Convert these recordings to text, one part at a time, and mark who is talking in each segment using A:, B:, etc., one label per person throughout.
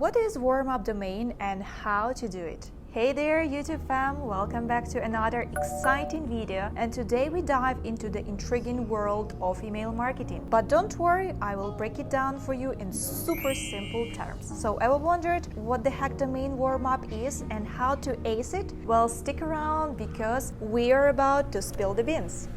A: What is Warmup domain and how to do it? Hey there YouTube fam, welcome back to another exciting video, and today we dive into the intriguing world of email marketing. But don't worry, I will break it down for you in super simple terms. So ever wondered what the heck domain Warmup is and how to ace it? Well, stick around because we are about to spill the beans.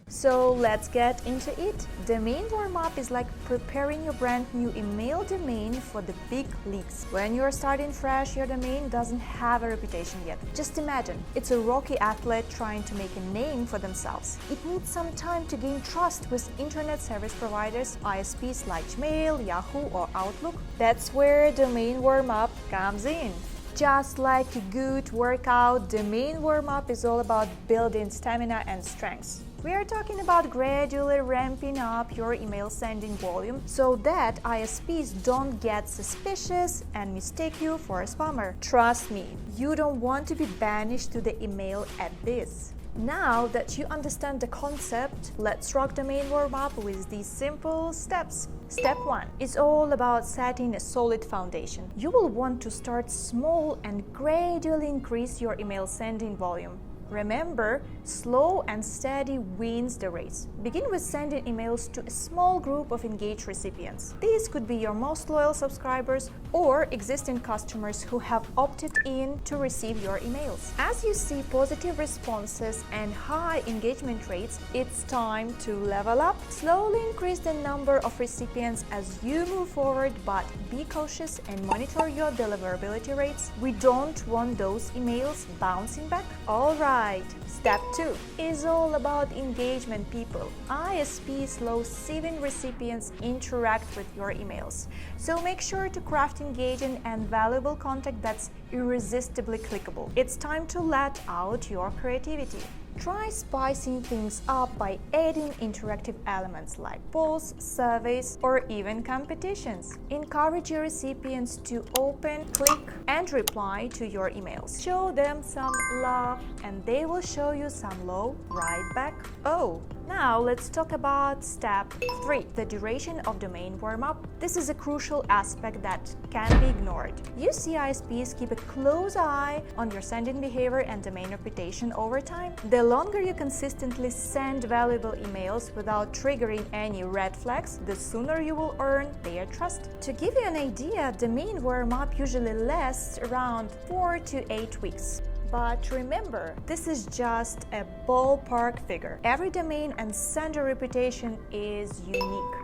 A: So let's get into it. Domain warm-up is like preparing your brand new email domain for the big leagues. When you're starting fresh, your domain doesn't have a reputation yet. Just imagine, it's a rookie athlete trying to make a name for themselves. It needs some time to gain trust with internet service providers, ISPs like Gmail, Yahoo or Outlook. That's where domain warm-up comes in. Just like a good workout, domain warm-up is all about building stamina and strength. We are talking about gradually ramping up your email sending volume so that ISPs don't get suspicious and mistake you for a spammer. Trust me, you don't want to be banished to the email at this. Now that you understand the concept, let's rock domain warm-up with these simple steps. Step 1 is all about setting a solid foundation. You will want to start small and gradually increase your email sending volume. Remember, slow and steady wins the race. Begin with sending emails to a small group of engaged recipients. These could be your most loyal subscribers or existing customers who have opted in to receive your emails. As you see positive responses and high engagement rates, it's time to level up. Slowly increase the number of recipients as you move forward, but be cautious and monitor your deliverability rates. We don't want those emails bouncing back. Alright. Step 2 is all about engagement, people. ISPs love seeing recipients interact with your emails. So make sure to craft engaging and valuable content that's irresistibly clickable. It's time to let out your creativity. Try spicing things up by adding interactive elements like polls, surveys, or even competitions. Encourage your recipients to open, click, and reply to your emails. Show them some love, and they will show you some love right back. Oh, now let's talk about step 3, the duration of domain warm-up. This is a crucial aspect that can't be ignored. You see ISPs keep a close eye on your sending behavior and domain reputation over time. The longer you consistently send valuable emails without triggering any red flags, the sooner you will earn their trust. To give you an idea, domain warm-up usually lasts around 4 to 8 weeks. But remember, this is just a ballpark figure. Every domain and sender reputation is unique.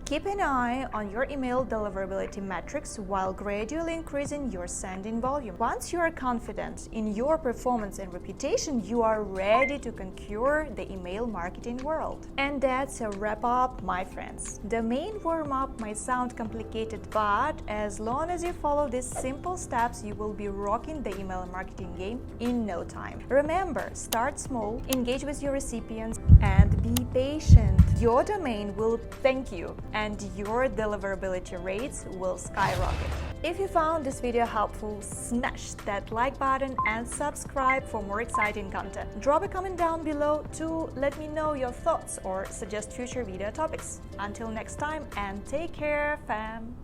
A: Keep an eye on your email deliverability metrics while gradually increasing your sending volume. Once you are confident in your performance and reputation, you are ready to conquer the email marketing world. And that's a wrap up, my friends. Domain warm-up might sound complicated, but as long as you follow these simple steps, you will be rocking the email marketing game in no time. Remember, start small, engage with your recipients, and be patient. Your domain will thank you, and your deliverability rates will skyrocket. If you found this video helpful, smash that like button and subscribe for more exciting content. Drop a comment down below to let me know your thoughts or suggest future video topics. Until next time, and take care, fam!